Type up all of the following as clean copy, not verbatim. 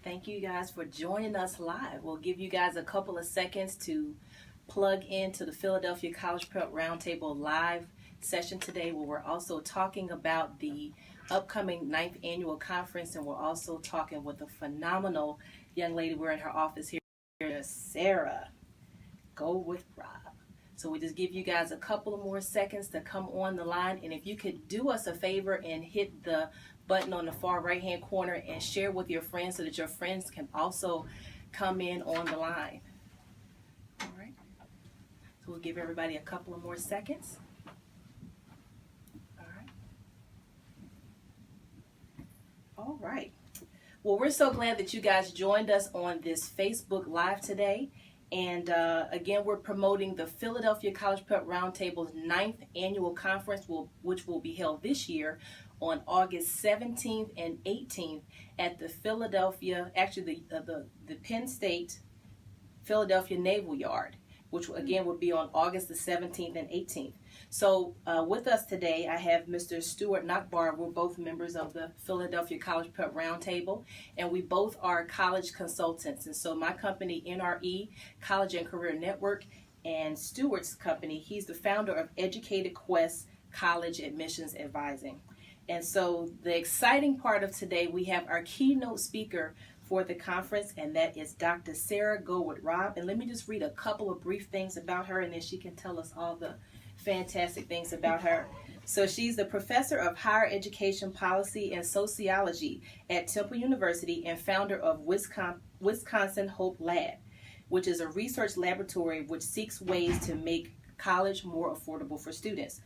Thank you guys for joining us live. We'll give you guys a couple of seconds to plug into the Philadelphia College Prep Roundtable live session today, where we're also talking about the upcoming 9th annual conference, and we're also talking with a phenomenal young lady. We're in her office here, Sara, Goldrick-Rabb. So we just give you guys a couple of more seconds to come on the line, and if you could do us a favor and hit the button on the far right hand corner and share with your friends so that your friends can also come in on the line. All right, so we'll give everybody a couple of more seconds. All right. Well, we're so glad that you guys joined us on this Facebook Live today. And again, we're promoting the Philadelphia College Prep Roundtable's 9th annual conference, which will be held this year on August 17th and 18th at the Philadelphia, actually the Penn State Philadelphia Naval Yard, which again will be on August the 17th and 18th. So with us today, I have Mr. Stuart Nachbar. We're both members of the Philadelphia College Prep Roundtable, and we both are college consultants. And so my company, NRE, College and Career Network, and Stuart's company, he's the founder of Educated Quest College Admissions Advising. And so the exciting part of today, we have our keynote speaker for the conference, and that is Dr. Sara Goldrick-Rabb. And let me just read a couple of brief things about her, and then she can tell us all the fantastic things about her. So she's the professor of higher education policy and sociology at Temple University and founder of Wisconsin Hope Lab, which is a research laboratory which seeks ways to make college more affordable for students.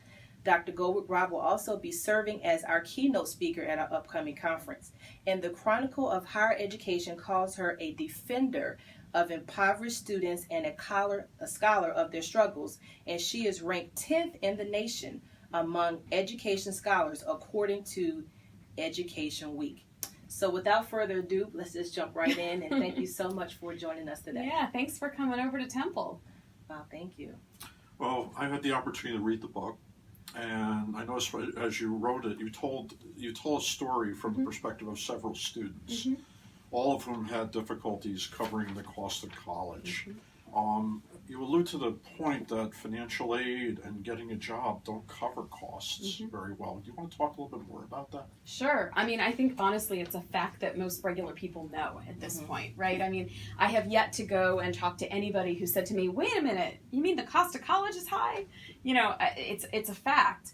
Dr. Goldrick-Rabb will also be serving as our keynote speaker at our upcoming conference. And the Chronicle of Higher Education calls her a defender of impoverished students and a scholar of their struggles. And she is ranked 10th in the nation among education scholars according to Education Week. So without further ado, let's just jump right in. And thank you so much for joining us today. Yeah, thanks for coming over to Temple. Wow, thank you. Well, I had the opportunity to read the book. And I noticed as you wrote it, you told a story from the perspective of several students, all of whom had difficulties covering the cost of college. You allude to the point that financial aid and getting a job don't cover costs very well. Do you want to talk a little bit more about that? Sure. I mean, I think honestly it's a fact that most regular people know at this point, right? I mean, I have yet to go and talk to anybody who said to me, wait a minute, you mean the cost of college is high? You know, it's a fact.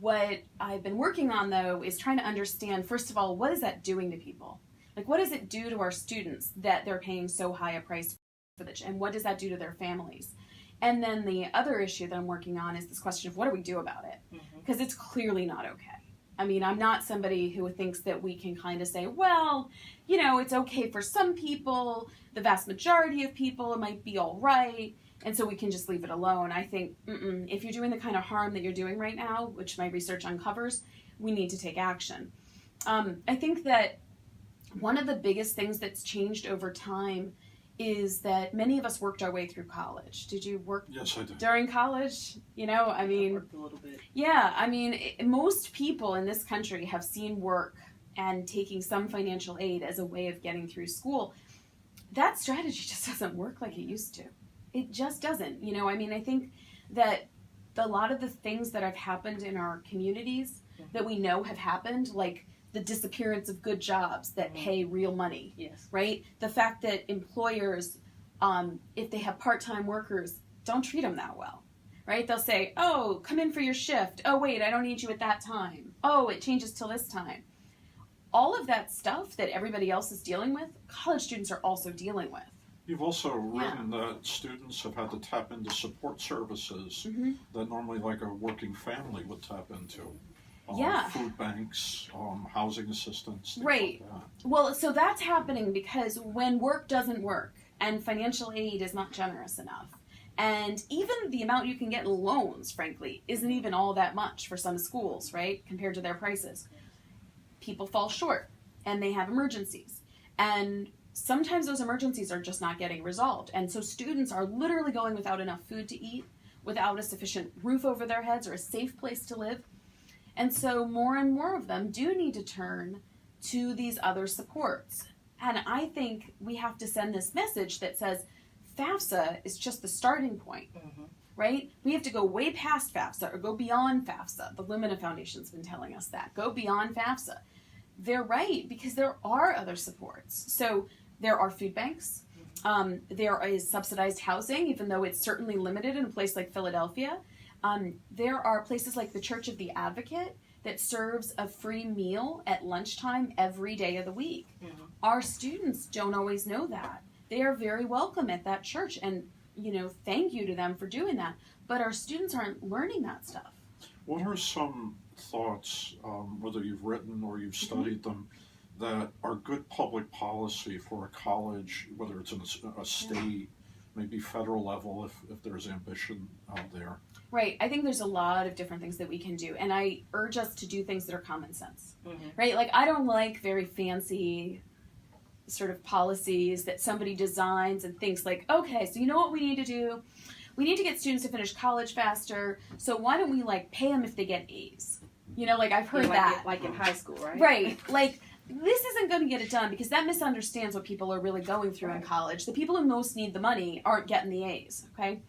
What I've been working on, though, is trying to understand, first of all, what is that doing to people? Like, what does it do to our students that they're paying so high a price for this, and what does that do to their families? And then the other issue that I'm working on is this question of what do we do about it? Because it's clearly not okay. I mean, I'm not somebody who thinks that we can kind of say, well, you know, it's okay for some people, the vast majority of people, it might be all right, and so we can just leave it alone. I think if you're doing the kind of harm that you're doing right now, which my research uncovers, we need to take action. I think that one of the biggest things that's changed over time is that many of us worked our way through college. Did you work Yes, I did. during college? You know, I mean, I worked a little bit. Yeah, I mean, most people in this country have seen work and taking some financial aid as a way of getting through school. That strategy just doesn't work like it used to. It just doesn't. You know, I mean, I think that a lot of the things that have happened in our communities that we know have happened, like the disappearance of good jobs that pay real money, right? The fact that employers, if they have part-time workers, don't treat them that well, right? They'll say, oh, come in for your shift. Oh, wait, I don't need you at that time. Oh, it changes till this time. All of that stuff that everybody else is dealing with, college students are also dealing with. You've also written that students have had to tap into support services that normally like a working family would tap into. Food banks, housing assistance, things right. like that. Well, so that's happening because when work doesn't work and financial aid is not generous enough, and even the amount you can get in loans, frankly, isn't even all that much for some schools, right, compared to their prices. People fall short and they have emergencies. And sometimes those emergencies are just not getting resolved. And so students are literally going without enough food to eat, without a sufficient roof over their heads or a safe place to live. And so more and more of them do need to turn to these other supports. And I think we have to send this message that says FAFSA is just the starting point, right? We have to go way past FAFSA or go beyond FAFSA. The Lumina Foundation's been telling us that. Go beyond FAFSA. They're right, because there are other supports. So there are food banks. There is subsidized housing, even though it's certainly limited in a place like Philadelphia. There are places like the Church of the Advocate that serves a free meal at lunchtime every day of the week. Our students don't always know that. They are very welcome at that church, and thank you to them for doing that. But our students aren't learning that stuff. What are some thoughts, whether you've written or you've studied them, that are good public policy for a college, whether it's in a state, maybe federal level if there's ambition out there? Right. I think there's a lot of different things that we can do, and I urge us to do things that are common sense. Right? Like, I don't like very fancy sort of policies that somebody designs and thinks like, okay, so you know what we need to do? We need to get students to finish college faster, so why don't we pay them if they get A's? I've heard that. Like in high school, right? Right. Like, this isn't going to get it done, because that misunderstands what people are really going through in college. The people who most need the money aren't getting the A's, okay?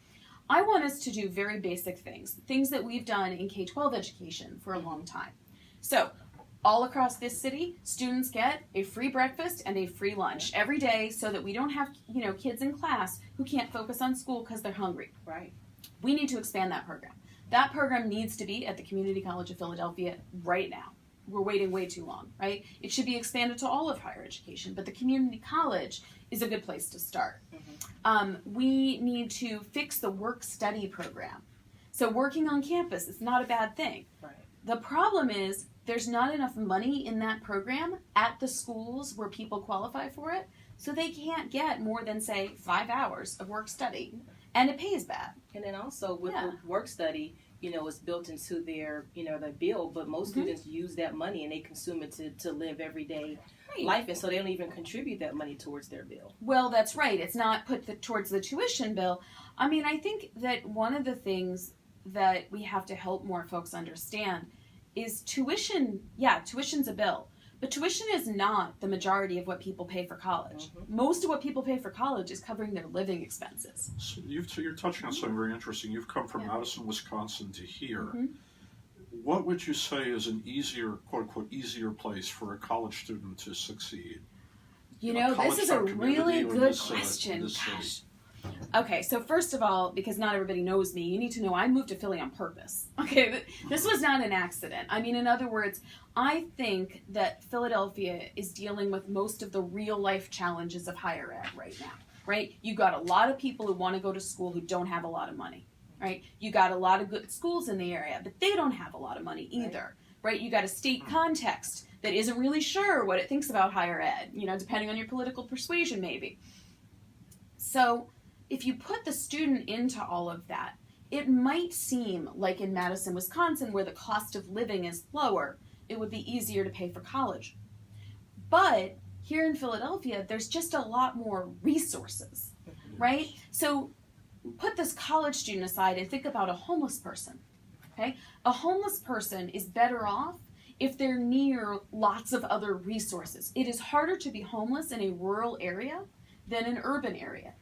I want us to do very basic things that we've done in K-12 education for a long time. So, all across this city, students get a free breakfast and a free lunch every day, so that we don't have, kids in class who can't focus on school because they're hungry. Right. We need to expand that program. That program needs to be at the Community College of Philadelphia right now. We're waiting way too long, right? It should be expanded to all of higher education, but the community college is a good place to start. We need to fix the work-study program. So working on campus is not a bad thing. Right. The problem is there's not enough money in that program at the schools where people qualify for it, so they can't get more than, say, 5 hours of work-study, and it pays bad. And then also with the work-study, it's built into their, their bill, but most students use that money and they consume it to live everyday life, and so they don't even contribute that money towards their bill. Well, that's right. It's not put towards the tuition bill. I mean, I think that one of the things that we have to help more folks understand is tuition. Yeah, tuition's a bill, but tuition is not the majority of what people pay for college. Most of what people pay for college is covering their living expenses. So you're touching on something very interesting. You've come from Madison, Wisconsin to here. What would you say is an easier, quote-unquote, easier place for a college student to succeed? This is a really good question. Gosh. Okay, so first of all, because not everybody knows me, you need to know I moved to Philly on purpose. Okay, this was not an accident. I mean, in other words, I think that Philadelphia is dealing with most of the real-life challenges of higher ed right now, right? You got a lot of people who want to go to school who don't have a lot of money, right? You got a lot of good schools in the area, but they don't have a lot of money either, right? You got a state context that isn't really sure what it thinks about higher ed, depending on your political persuasion maybe. So if you put the student into all of that, it might seem like in Madison, Wisconsin, where the cost of living is lower, it would be easier to pay for college. But here in Philadelphia, there's just a lot more resources, right? So put this college student aside and think about a homeless person, okay? A homeless person is better off if they're near lots of other resources. It is harder to be homeless in a rural area than an urban area.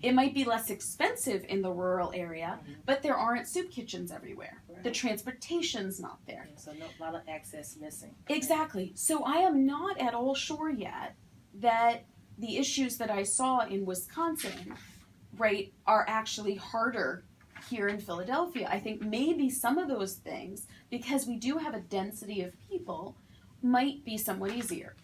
It might be less expensive in the rural area, but there aren't soup kitchens everywhere. Right. The transportation's not there. So a lot of access missing. Exactly. So I am not at all sure yet that the issues that I saw in Wisconsin, right, are actually harder here in Philadelphia. I think maybe some of those things, because we do have a density of people, might be somewhat easier.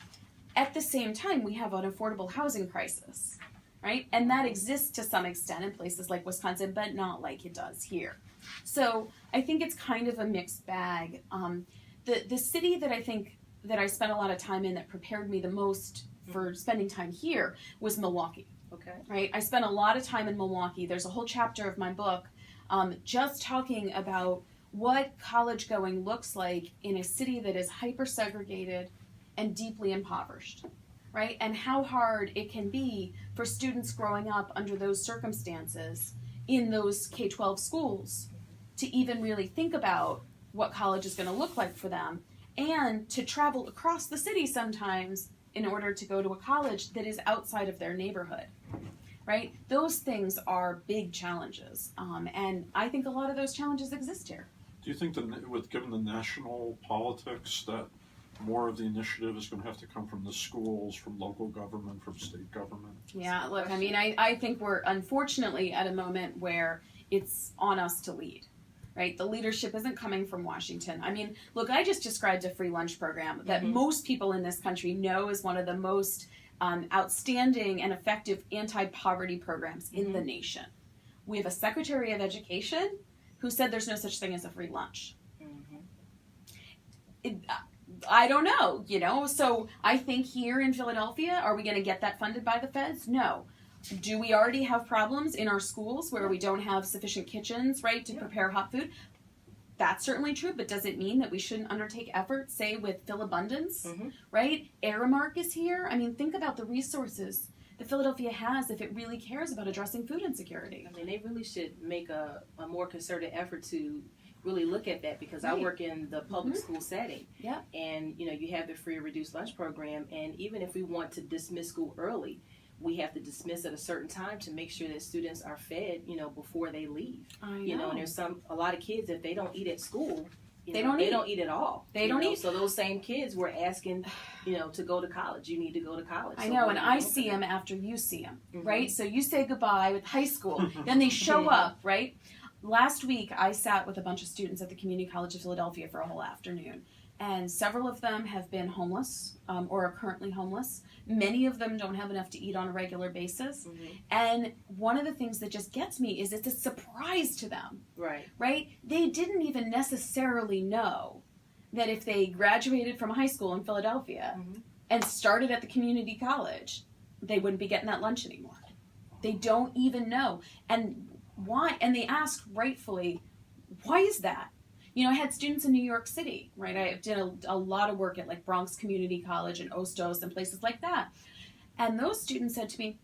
At the same time, we have an affordable housing crisis. Right? And that exists to some extent in places like Wisconsin, but not like it does here. So I think it's kind of a mixed bag. The city that I think that I spent a lot of time in that prepared me the most for spending time here was Milwaukee. Okay. Right? I spent a lot of time in Milwaukee. There's a whole chapter of my book just talking about what college going looks like in a city that is hyper-segregated and deeply impoverished. Right? And how hard it can be for students growing up under those circumstances in those K-12 schools to even really think about what college is going to look like for them, and to travel across the city sometimes in order to go to a college that is outside of their neighborhood, right? Those things are big challenges, and I think a lot of those challenges exist here. Do you think that given the national politics that more of the initiative is going to have to come from the schools, from local government, from state government? Yeah, look, I mean, I think we're unfortunately at a moment where it's on us to lead, right? The leadership isn't coming from Washington. I mean, look, I just described a free lunch program that most people in this country know is one of the most outstanding and effective anti-poverty programs in the nation. We have a Secretary of Education who said there's no such thing as a free lunch. I don't know, you know, so I think here in Philadelphia, are we going to get that funded by the feds? No. Do we already have problems in our schools where we don't have sufficient kitchens, right, to prepare hot food? That's certainly true, but does it mean that we shouldn't undertake efforts, say, with Philabundance, right? Aramark is here. I mean, think about the resources that Philadelphia has if it really cares about addressing food insecurity. I mean, they really should make a more concerted effort to really look at that, because I work in the public school setting. Yeah. And, you know, you have the free or reduced lunch program, and even if we want to dismiss school early, we have to dismiss at a certain time to make sure that students are fed, you know, before they leave. I know. You know, and there's a lot of kids, if they don't eat at school, They don't eat at all. They don't eat. So those same kids were asking, you know, to go to college. You need to go to college. I know, and I see them after you see them, right? So you say goodbye with high school, then they show up, right? Last week, I sat with a bunch of students at the Community College of Philadelphia for a whole afternoon, and several of them have been homeless or are currently homeless. Many of them don't have enough to eat on a regular basis. And one of the things that just gets me is it's a surprise to them, right? They didn't even necessarily know that if they graduated from high school in Philadelphia and started at the community college, they wouldn't be getting that lunch anymore. They don't even know. And why? And they ask rightfully, why is that? You know, I had students in New York City, right? I did a lot of work at like Bronx Community College and Ostos and places like that. And those students said to me,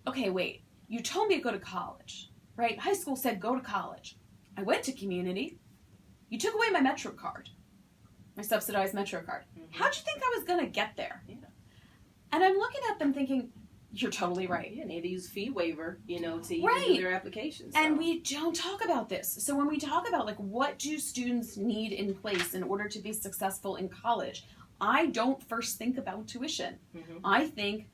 okay, wait, you told me to go to college, right? High school said go to college. I went to community. You took away my Metro card, my subsidized Metro card. How'd you think I was going to get there? And I'm looking at them thinking, you're totally right. Yeah, they had to use fee waiver, you know, to even do their applications. And we don't talk about this. So when we talk about, like, what do students need in place in order to be successful in college, I don't first think about tuition. I think,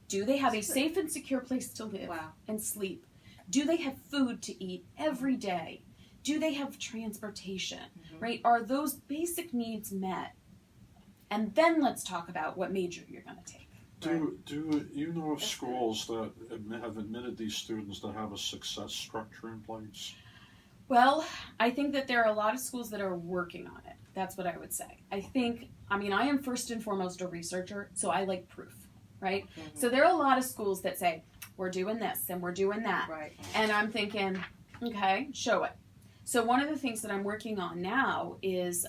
do they have a safe and secure place to live and sleep? Do they have food to eat every day? Do they have transportation, right? Are those basic needs met? And then let's talk about what major you're going to take. Do you know of schools that have admitted these students that have a success structure in place? Well, I think that there are a lot of schools that are working on it. That's what I would say. I am first and foremost a researcher, so I like proof, right? So there are a lot of schools that say, we're doing this and we're doing that. And I'm thinking, okay, show it. So one of the things that I'm working on now is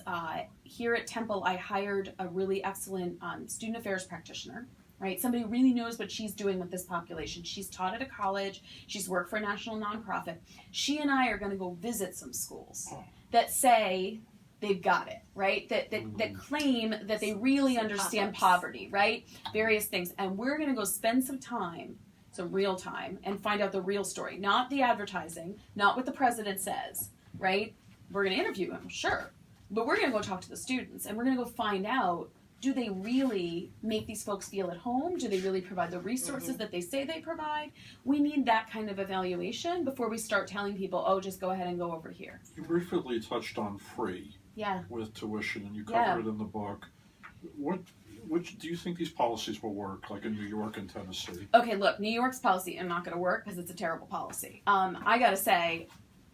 here at Temple, I hired a really excellent student affairs practitioner. Right? Somebody who really knows what she's doing with this population. She's taught at a college. She's worked for a national nonprofit. She and I are going to go visit some schools that say they've got it, right? That claim that they really understand poverty, right? Various things. And we're going to go spend some time, some real time, and find out the real story. Not the advertising, not what the president says, right? We're going to interview him, sure. But we're going to go talk to the students, and we're going to go find out, do they really make these folks feel at home? Do they really provide the resources that they say they provide? We need that kind of evaluation before we start telling people, oh, just go ahead and go over here. You briefly touched on free with tuition, and you cover it in the book. Which do you think these policies will work, like in New York and Tennessee? Okay, look, New York's policy is not going to work because it's a terrible policy. I got to say,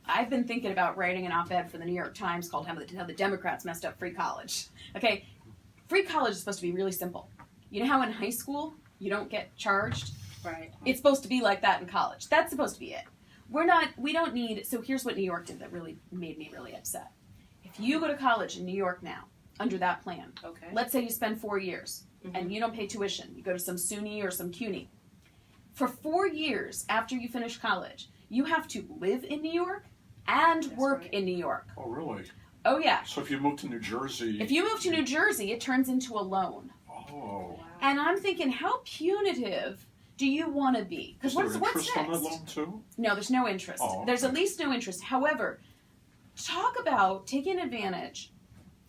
I've been thinking about writing an op-ed for the New York Times called How the Democrats Messed Up Free College. Okay. Free college is supposed to be really simple. You know how in high school you don't get charged? Right. It's supposed to be like that in college. That's supposed to be it. We don't need, so here's what New York did that really made me really upset. If you go to college in New York now, under that plan, let's say you spend 4 years and you don't pay tuition, you go to some SUNY or some CUNY. For 4 years after you finish college, you have to live in New York and work in New York. Oh, really? Oh, yeah. So if you move to New Jersey... If you move to New Jersey, it turns into a loan. Oh. And I'm thinking, how punitive do you want to be? Is there interest on that loan too? No, there's no interest. Oh, okay. There's at least no interest. However, talk about taking advantage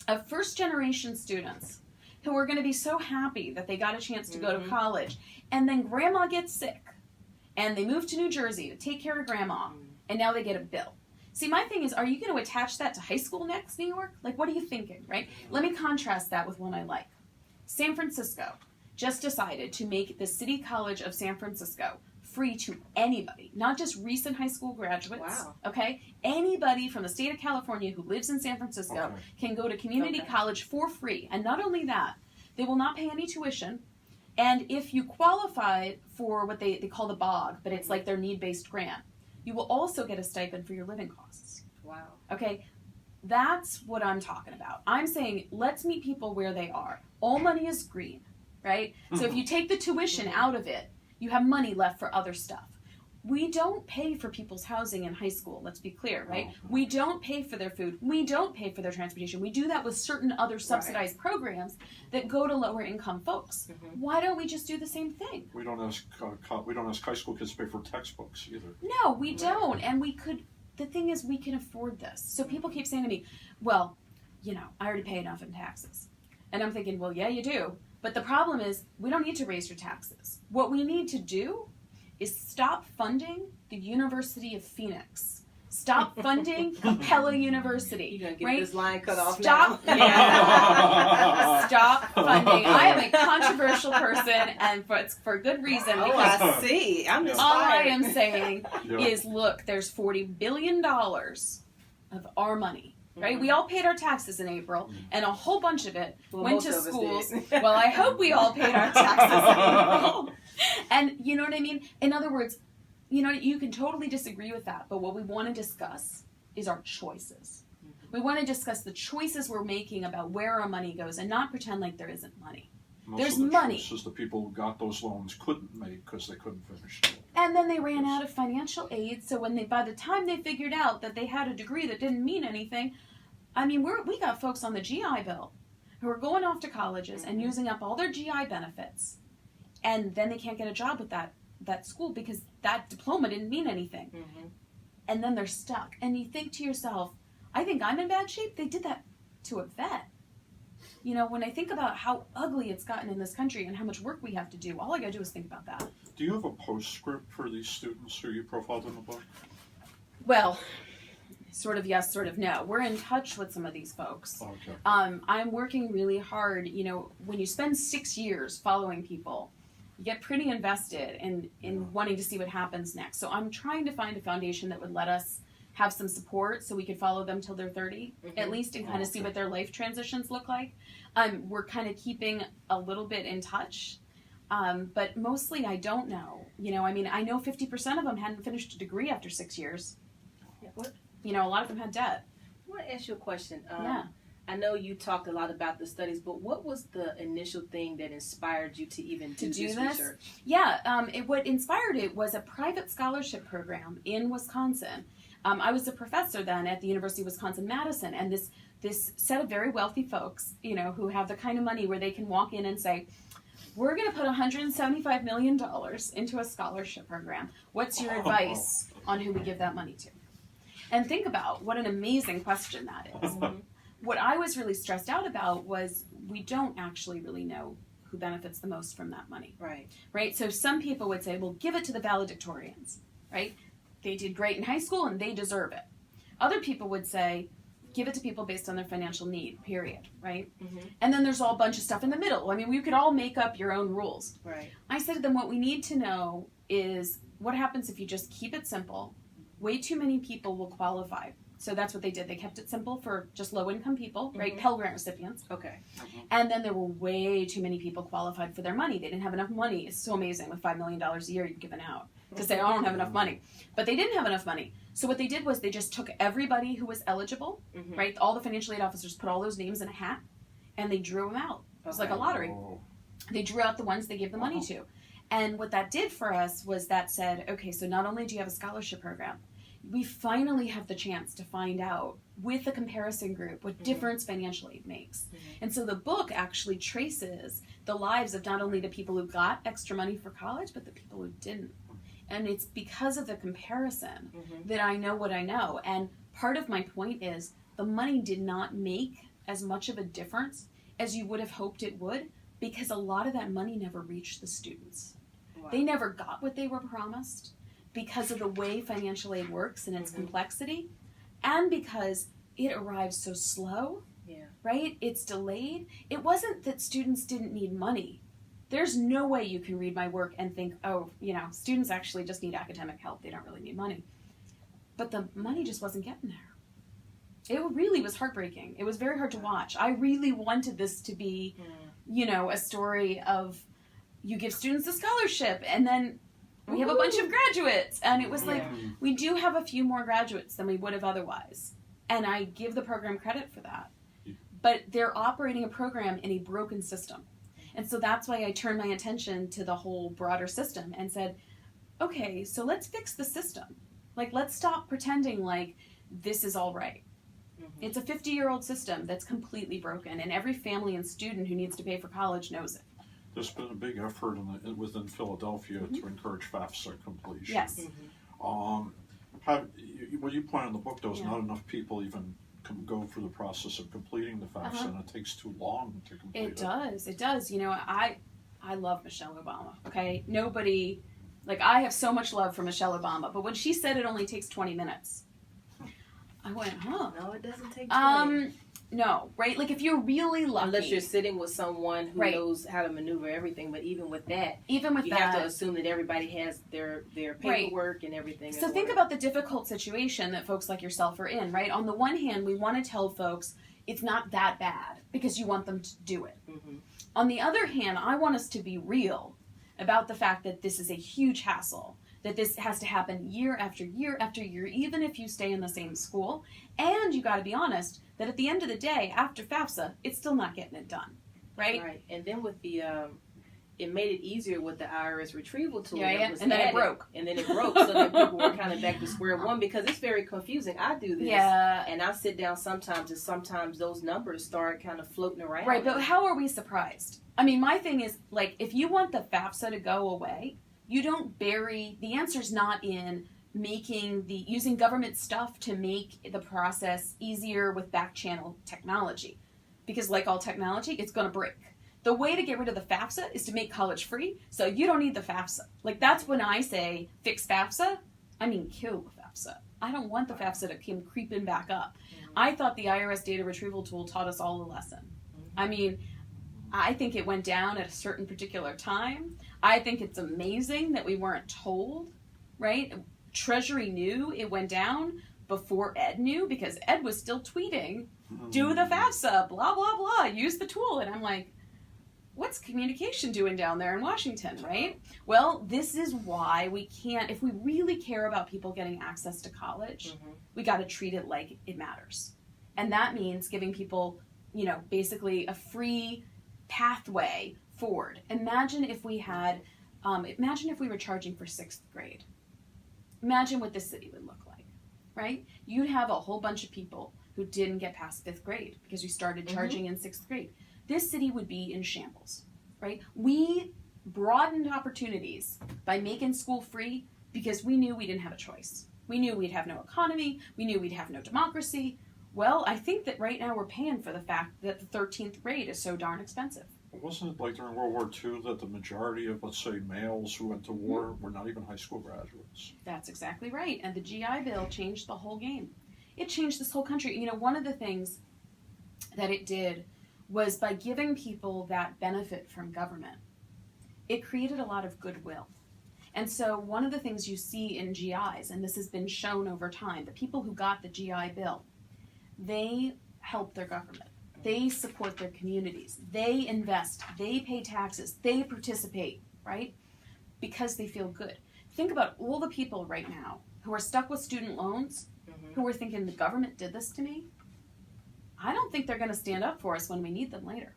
of first-generation students who are going to be so happy that they got a chance to go to college, and then grandma gets sick, and they move to New Jersey to take care of grandma, and now they get a bill. See, my thing is, are you going to attach that to high school next, New York? Like, what are you thinking, right? Let me contrast that with one I like. San Francisco just decided to make the City College of San Francisco free to anybody, not just recent high school graduates. Wow. Okay? Anybody from the state of California who lives in San Francisco can go to community college for free. And not only that, they will not pay any tuition. And if you qualify for what they call the BOG, but it's like their need-based grant, you will also get a stipend for your living costs. Wow. Okay? That's what I'm talking about. I'm saying let's meet people where they are. All money is green, right? So if you take the tuition out of it, you have money left for other stuff. We don't pay for people's housing in high school, let's be clear, right? We don't pay for their food. We don't pay for their transportation. We do that with certain other subsidized programs that go to lower income folks. Why don't we just do the same thing? We don't ask high school kids to pay for textbooks either. No, we don't. And we could, the thing is, we can afford this. So people keep saying to me, well, you know, I already pay enough in taxes. And I'm thinking, well, yeah, you do. But the problem is, we don't need to raise your taxes. What we need to do is stop funding the University of Phoenix. Stop funding Capella University. You're going to get right? this line cut off Stop, now. yeah. Stop funding. I am a controversial person, and it's for good reason. Oh, Because I see. I'm all inspired. I am saying is, look, there's $40 billion of our money. Right? We all paid our taxes in April, and a whole bunch of it went to schools. Well, I hope we all paid our taxes in April. And you know what I mean? In other words, you know, you can totally disagree with that, but what we want to discuss is our choices. We want to discuss the choices we're making about where our money goes and not pretend like there isn't money. There's money. Choices the people who got those loans couldn't make because they couldn't finish school. And then they ran out of financial aid, so by the time they figured out that they had a degree that didn't mean anything, I mean, we got folks on the GI Bill who are going off to colleges and using up all their GI benefits, and then they can't get a job with that school because that diploma didn't mean anything. And then they're stuck. And you think to yourself, I think I'm in bad shape. They did that to a vet. You know, when I think about how ugly it's gotten in this country and how much work we have to do, all I gotta do is think about that. Do you have a postscript for these students who you profiled in the book? Well, sort of yes, sort of no. We're in touch with some of these folks. Okay. I'm working really hard. You know, when you spend 6 years following people, you get pretty invested in wanting to see what happens next. So I'm trying to find a foundation that would let us have some support so we could follow them till they're 30, at least, and kind of see what their life transitions look like. We're kind of keeping a little bit in touch. But mostly I don't know. You know, I mean, I know 50% of them hadn't finished a degree after 6 years. What? You know, a lot of them had debt. I want to ask you a question. Yeah. I know you talked a lot about the studies, but what was the initial thing that inspired you to even do this research? Yeah, what inspired it was a private scholarship program in Wisconsin. I was a professor then at the University of Wisconsin-Madison, and this set of very wealthy folks, you know, who have the kind of money where they can walk in and say, we're going to put $175 million into a scholarship program. What's your advice on who we give that money to? And think about what an amazing question that is. What I was really stressed out about was we don't actually really know who benefits the most from that money. Right? So some people would say, well, give it to the valedictorians, right? They did great in high school and they deserve it. Other people would say, give it to people based on their financial need, period, right? And then there's all a bunch of stuff in the middle. I mean, we could all make up your own rules. I said to them, what we need to know is what happens if you just keep it simple. Way too many people will qualify. So that's what they did. They kept it simple for just low-income people, right? Pell Grant recipients. And then there were way too many people qualified for their money. They didn't have enough money. It's so amazing with $5 million a year you've given out to say, oh, I don't have enough money. But they didn't have enough money. So what they did was they just took everybody who was eligible, right? All the financial aid officers put all those names in a hat, and they drew them out. It was like a lottery. They drew out the ones they gave the money to. And what that did for us was that said, okay, so not only do you have a scholarship program, we finally have the chance to find out with a comparison group what difference financial aid makes. And so the book actually traces the lives of not only the people who got extra money for college, but the people who didn't. And it's because of the comparison that I know what I know. And part of my point is the money did not make as much of a difference as you would have hoped it would, because a lot of that money never reached the students. Wow. They never got what they were promised because of the way financial aid works and its complexity, and because it arrives so slow, right? It's delayed. It wasn't that students didn't need money. There's no way you can read my work and think, oh, you know, students actually just need academic help. They don't really need money. But the money just wasn't getting there. It really was heartbreaking. It was very hard to watch. I really wanted this to be, you know, a story of you give students a scholarship and then we have a bunch of graduates. And it was like, we do have a few more graduates than we would have otherwise. And I give the program credit for that. But they're operating a program in a broken system. And so that's why I turned my attention to the whole broader system and said, okay, so let's fix the system. Like, let's stop pretending like this is all right. It's a 50-year-old system that's completely broken, and every family and student who needs to pay for college knows it. There's been a big effort within Philadelphia to encourage FAFSA completion. Yes. What you point in the book, though, is not enough people even go through the process of completing the FAFSA, and it takes too long to complete it. It does. You know, I love Michelle Obama, okay? Nobody, like, I have so much love for Michelle Obama, but when she said it only takes 20 minutes, I went, huh? No, it doesn't take 20. No, right? Like, if you're really lucky. Unless you're sitting with someone who knows how to maneuver everything, but even with that, you that, have to assume that everybody has their paperwork and everything. So think about the difficult situation that folks like yourself are in, right? On the one hand, we want to tell folks it's not that bad because you want them to do it. On the other hand, I want us to be real about the fact that this is a huge hassle, that this has to happen year after year after year, even if you stay in the same school. And you got to be honest that at the end of the day, after FAFSA, it's still not getting it done, right? Right. And then with the, it made it easier with the IRS retrieval tool. And then it broke. And then it broke, so then people were kind of back to square one, because it's very confusing. I do this, and I sit down sometimes, and sometimes those numbers start kind of floating around. Right, but how are we surprised? I mean, my thing is, like, if you want the FAFSA to go away, you don't bury, the answer's not in using government stuff to make the process easier with back channel technology. Because like all technology, it's going to break. The way to get rid of the FAFSA is to make college free, so you don't need the FAFSA. Like, that's when I say fix FAFSA, I mean kill the FAFSA. I don't want the FAFSA to come creeping back up. I thought the IRS data retrieval tool taught us all a lesson. I mean, I think it went down at a certain particular time. I think it's amazing that we weren't told, right? Treasury knew it went down before Ed knew, because Ed was still tweeting, do the FAFSA, blah, blah, blah, use the tool. And I'm like, what's communication doing down there in Washington, right? Well, this is why we can't, if we really care about people getting access to college, we got to treat it like it matters. And that means giving people, you know, basically a free pathway forward. Imagine if we were charging for 6th grade. Imagine what this city would look like, right? You'd have a whole bunch of people who didn't get past 5th grade because we started charging in 6th grade. This city would be in shambles, right? We broadened opportunities by making school free because we knew we didn't have a choice. We knew we'd have no economy. We knew we'd have no democracy. Well, I think that right now we're paying for the fact that the 13th grade is so darn expensive. Wasn't it like during World War II that the majority of, let's say, males who went to war were not even high school graduates? That's exactly right. And the GI Bill changed the whole game. It changed this whole country. You know, one of the things that it did was by giving people that benefit from government, it created a lot of goodwill. And so one of the things you see in GIs, and this has been shown over time, the people who got the GI Bill, they help their government. They support their communities. They invest. They pay taxes. They participate, right? Because they feel good. Think about all the people right now who are stuck with student loans, who are thinking the government did this to me. I don't think they're going to stand up for us when we need them later.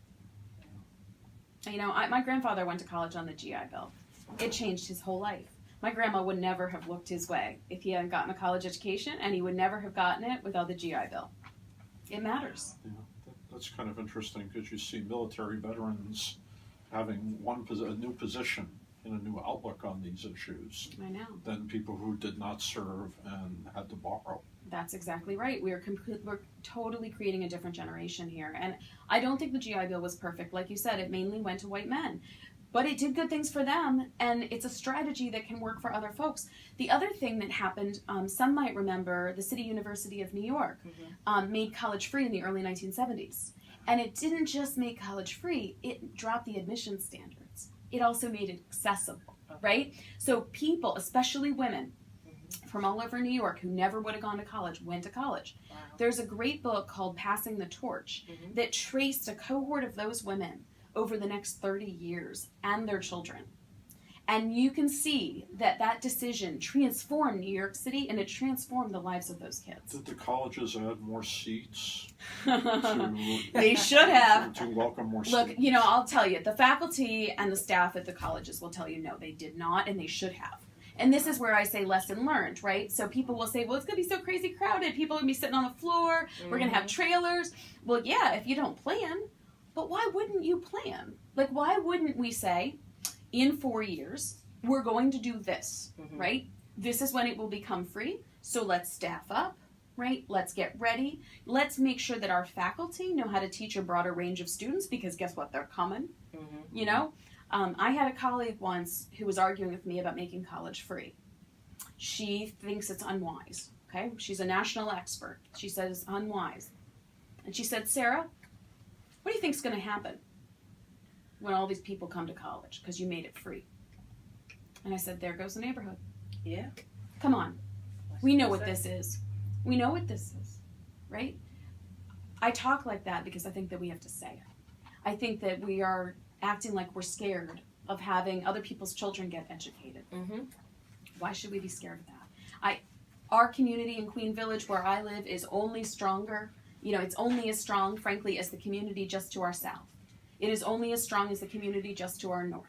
You know, my grandfather went to college on the GI Bill. It changed his whole life. My grandma would never have looked his way if he hadn't gotten a college education, and he would never have gotten it without the GI Bill. It matters. Yeah, that's kind of interesting because you see military veterans having a new position and a new outlook on these issues I know. than people who did not serve and had to borrow. That's exactly right. We're totally creating a different generation here. And I don't think the GI Bill was perfect. Like you said, it mainly went to white men. But it did good things for them, and it's a strategy that can work for other folks. The other thing that happened, some might remember, the City University of New York made college free in the early 1970s. And it didn't just make college free, it dropped the admission standards. It also made it accessible, right? So people, especially women, from all over New York who never would have gone to college, went to college. Wow. There's a great book called Passing the Torch that traced a cohort of those women over the next 30 years and their children. And you can see that decision transformed New York City, and it transformed the lives of those kids. Did the colleges add more seats? They should have. To welcome more Look, students? I'll tell you, the faculty and the staff at the colleges will tell you no, they did not, and they should have. And this is where I say lesson learned, right? So people will say, well, it's going to be so crazy crowded. People are going to be sitting on the floor. We're going to have trailers. Well, yeah, if you don't plan. But why wouldn't you plan? Like, why wouldn't we say, in 4 years, we're going to do this, right? This is when it will become free. So let's staff up, right? Let's get ready. Let's make sure that our faculty know how to teach a broader range of students, because guess what? They're coming, you know? I had a colleague once who was arguing with me about making college free. She thinks it's unwise, okay? She's a national expert. She says it's unwise. And she said, Sarah, what do you think's going to happen when all these people come to college because you made it free? And I said, there goes the neighborhood. Yeah. Come on. We know what this is. We know what this is, right? I talk like that because I think that we have to say it. I think that we are acting like we're scared of having other people's children get educated. Why should we be scared of that? Our community in Queen Village, where I live, is only stronger. It's only as strong, frankly, as the community just to our south. It is only as strong as the community just to our north.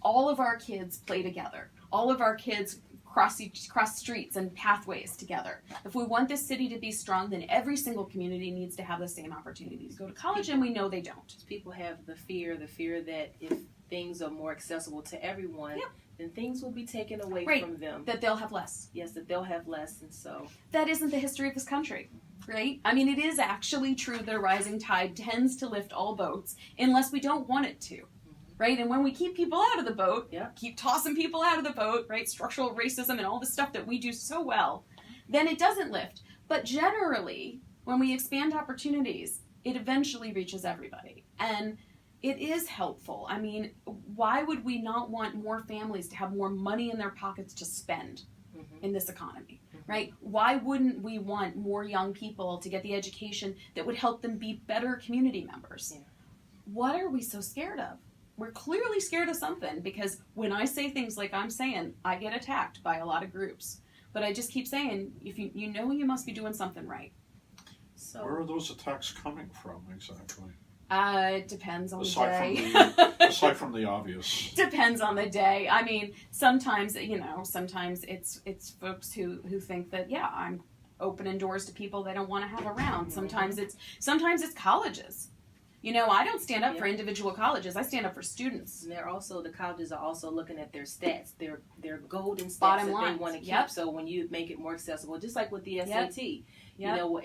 All of our kids play together. All of our kids cross streets and pathways together. If we want this city to be strong, then every single community needs to have the same opportunity to go to college, and we know they don't. People have the fear that if things are more accessible to everyone, then things will be taken away from them. That they'll have less. Yes, that they'll have less, and so... That isn't the history of this country, right? I mean, it is actually true that a rising tide tends to lift all boats, unless we don't want it to. Right? And when we keep people out of the boat, keep tossing people out of the boat, right? Structural racism and all the stuff that we do so well, then it doesn't lift. But generally, when we expand opportunities, it eventually reaches everybody. And it is helpful. I mean, why would we not want more families to have more money in their pockets to spend in this economy, right? Why wouldn't we want more young people to get the education that would help them be better community members? What are we so scared of? We're clearly scared of something, because when I say things like I'm saying, I get attacked by a lot of groups. But I just keep saying, if you know you must be doing something right. So where are those attacks coming from exactly? It depends on the day. Aside from the obvious. Depends on the day. I mean, sometimes it's folks who think that, I'm opening doors to people they don't want to have around. Sometimes it's colleges. I don't stand up for individual colleges. I stand up for students. And the colleges are also looking at their stats, their golden stats Bottom that lines. they want to keep. So when you make it more accessible, just like with the SAT,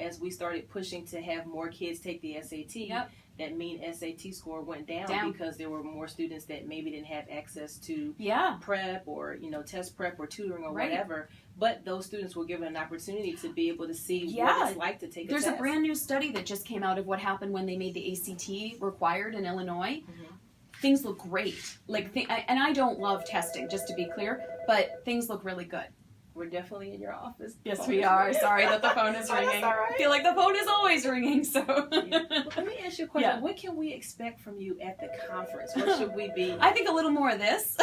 as we started pushing to have more kids take the SAT, that mean SAT score went down because there were more students that maybe didn't have access to prep or test prep or tutoring or whatever. But those students were given an opportunity to be able to see what it's like to take a test. There's a brand new study that just came out of what happened when they made the ACT required in Illinois. Things look great. And I don't love testing, just to be clear, but things look really good. We're definitely in your office. Yes, we are. Sorry that the phone is ringing. That's all right. I feel like the phone is always ringing, so. Well, let me ask you a question. What can we expect from you at the conference? What should we be? I think a little more of this.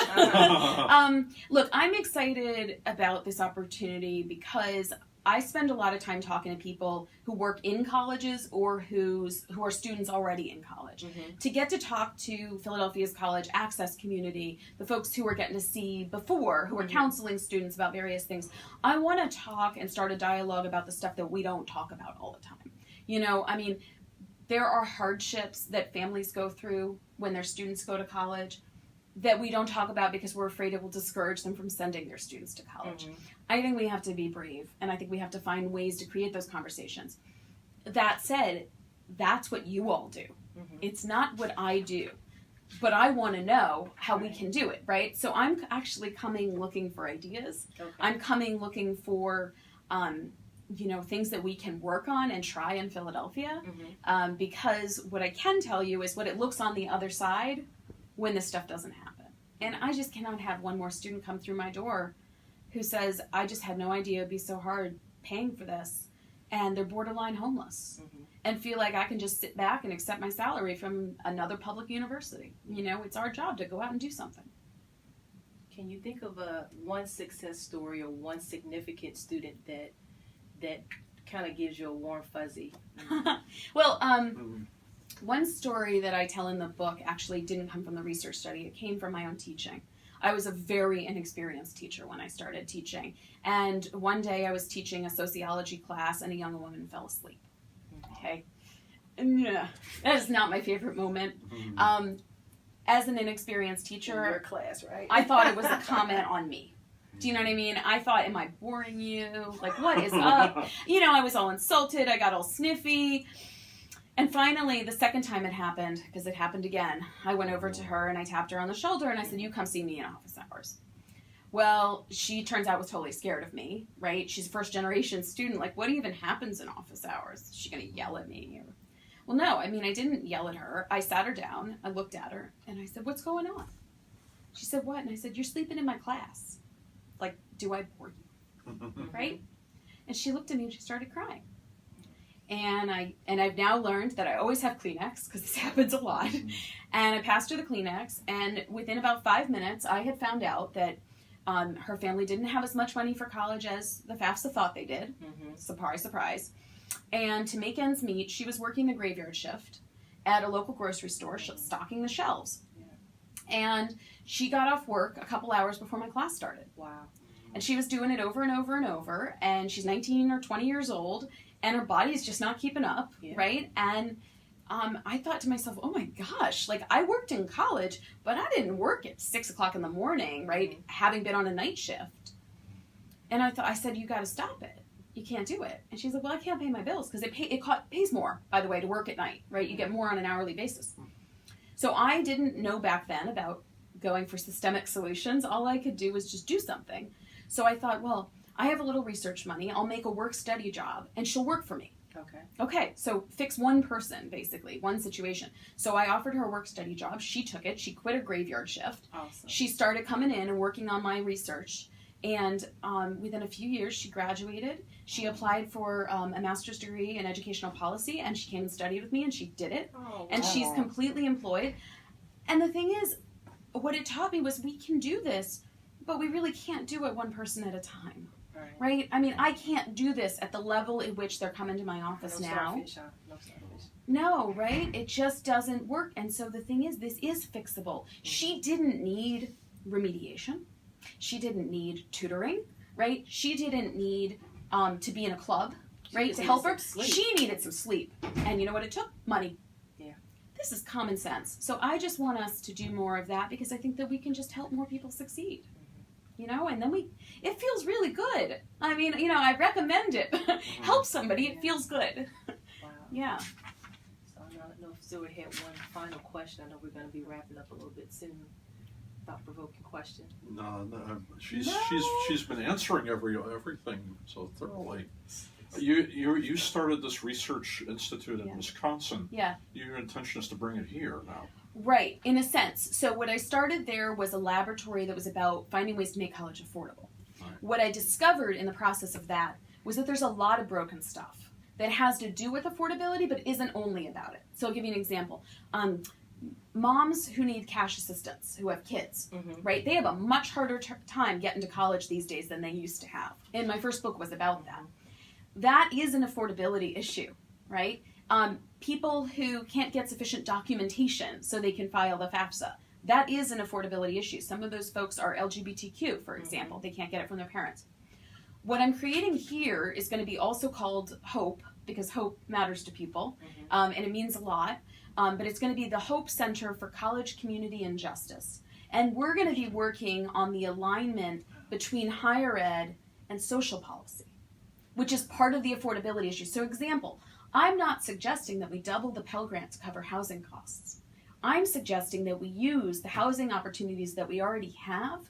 Look, I'm excited about this opportunity because I spend a lot of time talking to people who work in colleges or who are students already in college. To get to talk to Philadelphia's college access community, the folks who are getting to see before, who are counseling students about various things, I want to talk and start a dialogue about the stuff that we don't talk about all the time. You know, I mean, there are hardships that families go through when their students go to college that we don't talk about because we're afraid it will discourage them from sending their students to college. Mm-hmm. I think we have to be brave, and I think we have to find ways to create those conversations. That said, that's what you all do. Mm-hmm. It's not what I do, but I want to know how we can do it, right? So I'm actually coming looking for ideas. Okay. I'm coming looking for, you know, things that we can work on and try in Philadelphia, Mm-hmm. because what I can tell you is what it looks on the other side when this stuff doesn't happen. And I just cannot have one more student come through my door who says, I just had no idea it'd be so hard paying for this, and they're borderline homeless, Mm-hmm. and feel like I can just sit back and accept my salary from another public university. You know, it's our job to go out and do something. Can you think of one success story or one significant student that kind of gives you a warm fuzzy? Well, one story that I tell in the book actually didn't come from the research study. It came from my own teaching. I was a very inexperienced teacher when I started teaching. And one day I was teaching a sociology class and a young woman fell asleep. Okay. Yeah. That is not my favorite moment. As an inexperienced teacher, In your class, right? I thought it was a comment on me. Do you know what I mean? I thought, am I boring you? Like, what is up? You know, I was all insulted. I got all sniffy. And finally, the second time it happened, because it happened again, I went over to her and I tapped her on the shoulder and I said, you come see me in office hours. Well, she turns out was totally scared of me, right? She's a first generation student. Like, what even happens in office hours? Is she going to yell at me? Or... Well, no, I mean, I didn't yell at her. I sat her down, I looked at her, and I said, what's going on? She said, what? And I said, you're sleeping in my class. Like, do I bore you? Right? And she looked at me and she started crying. And I've now learned that I always have Kleenex, because this happens a lot. And I passed her the Kleenex, and within about 5 minutes, I had found out that her family didn't have as much money for college as the FAFSA thought they did. Mm-hmm. Surprise, surprise. And to make ends meet, she was working the graveyard shift at a local grocery store, stocking the shelves. Yeah. And she got off work a couple hours before my class started. Wow. And she was doing it over and over and over. And she's 19 or 20 years old, and her body's just not keeping up, Yeah. right? And I thought to myself, oh my gosh, like I worked in college, but I didn't work at 6 o'clock in the morning, right? Mm-hmm. Having been on a night shift. And I said, you got to stop it. You can't do it. And she's like, well, I can't pay my bills because it pays more, by the way, to work at night, right? You get more on an hourly basis. So I didn't know back then about going for systemic solutions. All I could do was just do something. So I thought, well, I have a little research money. I'll make a work-study job, and she'll work for me. Okay, so fix one person, basically, one situation. So I offered her a work-study job. She took it. She quit her graveyard shift. Awesome. She started coming in and working on my research. And within a few years, she graduated. She applied for a master's degree in educational policy, and she came and studied with me, and she did it. Oh, And wow. she's completely employed. And the thing is, what it taught me was we can do this, but we really can't do it one person at a time. Right? I mean, I can't do this at the level at which they're coming to my office No now. starfish, huh? No starfish. No, right? It just doesn't work. And so the thing is, this is fixable. She didn't need remediation. She didn't need tutoring, right? She didn't need to be in a club, right, to help her. She needed some sleep. And you know what it took? Money. Yeah. This is common sense. So I just want us to do more of that because I think that we can just help more people succeed. You know, and then it feels really good. I mean, you know, I recommend it. Help somebody, it feels good. Wow. Yeah. So I don't know if Sara had one final question. I know we're going to be wrapping up a little bit soon. Thought-provoking question. No, she's been answering everything so thoroughly. You started this research institute in Wisconsin. Yeah. Your intention is to bring it here now. Right, in a sense. So what I started there was a laboratory that was about finding ways to make college affordable. Right. What I discovered in the process of that was that there's a lot of broken stuff that has to do with affordability, but isn't only about it. So I'll give you an example. Moms who need cash assistance, who have kids, right? They have a much harder time getting to college these days than they used to have. And my first book was about that. That is an affordability issue, right? People who can't get sufficient documentation so they can file the FAFSA. That is an affordability issue. Some of those folks are LGBTQ, for example. They can't get it from their parents. What I'm creating here is going to be also called HOPE, because hope matters to people, and it means a lot. But it's going to be the Hope Center for College Community and Justice. And we're going to be working on the alignment between higher ed and social policy, which is part of the affordability issue. So example, I'm not suggesting that we double the Pell Grant to cover housing costs. I'm suggesting that we use the housing opportunities that we already have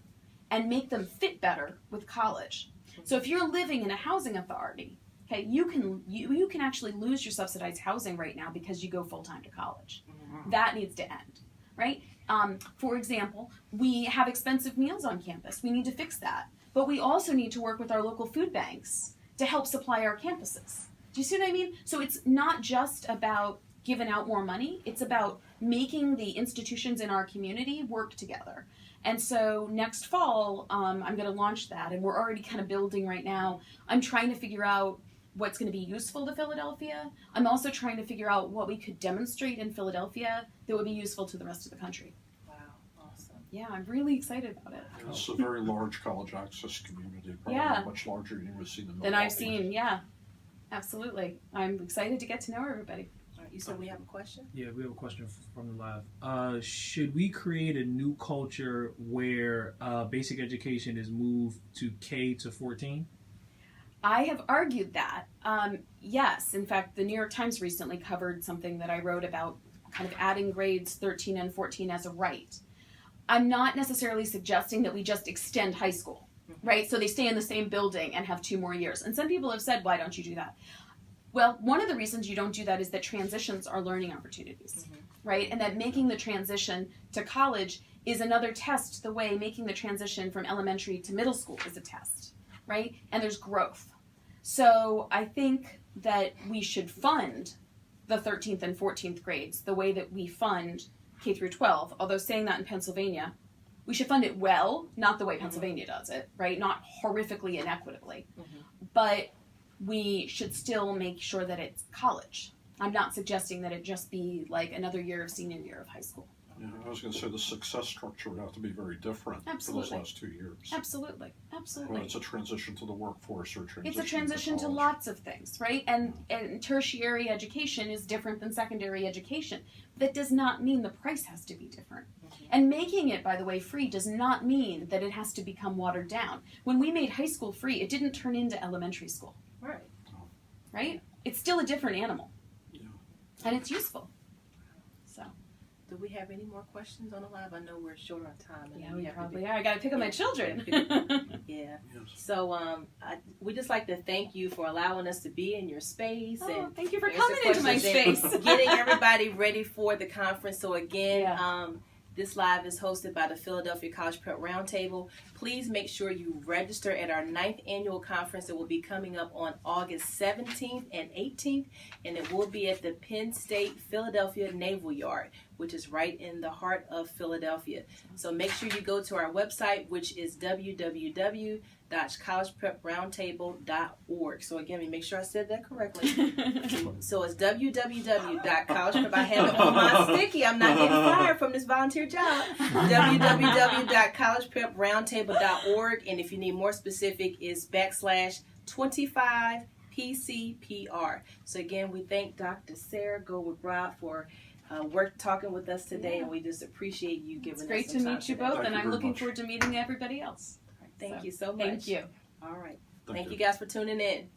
and make them fit better with college. So if you're living in a housing authority, okay, you can actually lose your subsidized housing right now because you go full-time to college. That needs to end, right? For example, we have expensive meals on campus. We need to fix that. But we also need to work with our local food banks to help supply our campuses. Do you see what I mean? So it's not just about giving out more money. It's about making the institutions in our community work together. And so next fall, I'm going to launch that, and we're already kind of building right now. I'm trying to figure out what's going to be useful to Philadelphia. I'm also trying to figure out what we could demonstrate in Philadelphia that would be useful to the rest of the country. Wow, awesome. Yeah, I'm really excited about it. It's a very large college access community, probably Yeah. a much larger university than Than I've Milwaukee. seen, yeah. Absolutely. I'm excited to get to know everybody. All right, you said we have a question? Yeah, we have a question from the live. Should we create a new culture where basic education is moved to K to 14? I have argued that. Yes, in fact, the New York Times recently covered something that I wrote about kind of adding grades 13 and 14 as a right. I'm not necessarily suggesting that we just extend high school, right? So they stay in the same building and have 2 more years. And some people have said, why don't you do that? Well, one of the reasons you don't do that is that transitions are learning opportunities, right? And that making the transition to college is another test, the way making the transition from elementary to middle school is a test, right? And there's growth. So I think that we should fund the 13th and 14th grades the way that we fund K through 12, although saying that in Pennsylvania, we should fund it well, not the way Pennsylvania does it, right? Not horrifically inequitably, but we should still make sure that it's college. I'm not suggesting that it just be like another year of senior year of high school. Yeah, I was going to say the success structure would have to be very different Absolutely. for those last 2 years. Absolutely, absolutely. Whether it's a transition to the workforce or transition It's a transition to college. lots of things, right? And tertiary education is different than secondary education. That does not mean the price has to be different. And making it, by the way, free does not mean that it has to become watered down. When we made high school free, it didn't turn into elementary school, Right. right? It's still a different animal. Yeah. And it's useful. So, Do we have any more questions on the live? I know we're short on time. And yeah, we we have to probably be- are. I got to pick up my children. Yeah. Yes. So we just like to thank you for allowing us to be in your space Oh, and thank you for answer coming into my questions space. and getting everybody ready for the conference. So again, Yeah. this live is hosted by the Philadelphia College Prep Roundtable. Please make sure you register at our 9th annual conference that will be coming up on August 17th and 18th, and it will be at the Penn State Philadelphia Naval Yard, which is right in the heart of Philadelphia. So make sure you go to our website, which is www.collegepreproundtable.org. So again, let me make sure I said that correctly. So it's www.collegeprep. I have it on my sticky. I'm not getting fired from this volunteer job. www.collegepreproundtable.org. And if you need more specific, is /25 PCPR. So again, we thank Dr. Sara Goldrick-Rabb for talking with us today, and we just appreciate you giving It's us great some to time meet you today. both, Thank and you I'm very looking much. forward to meeting everybody else. Thank So, you so much. Thank you. All right. Thank Thank you. you guys for tuning in.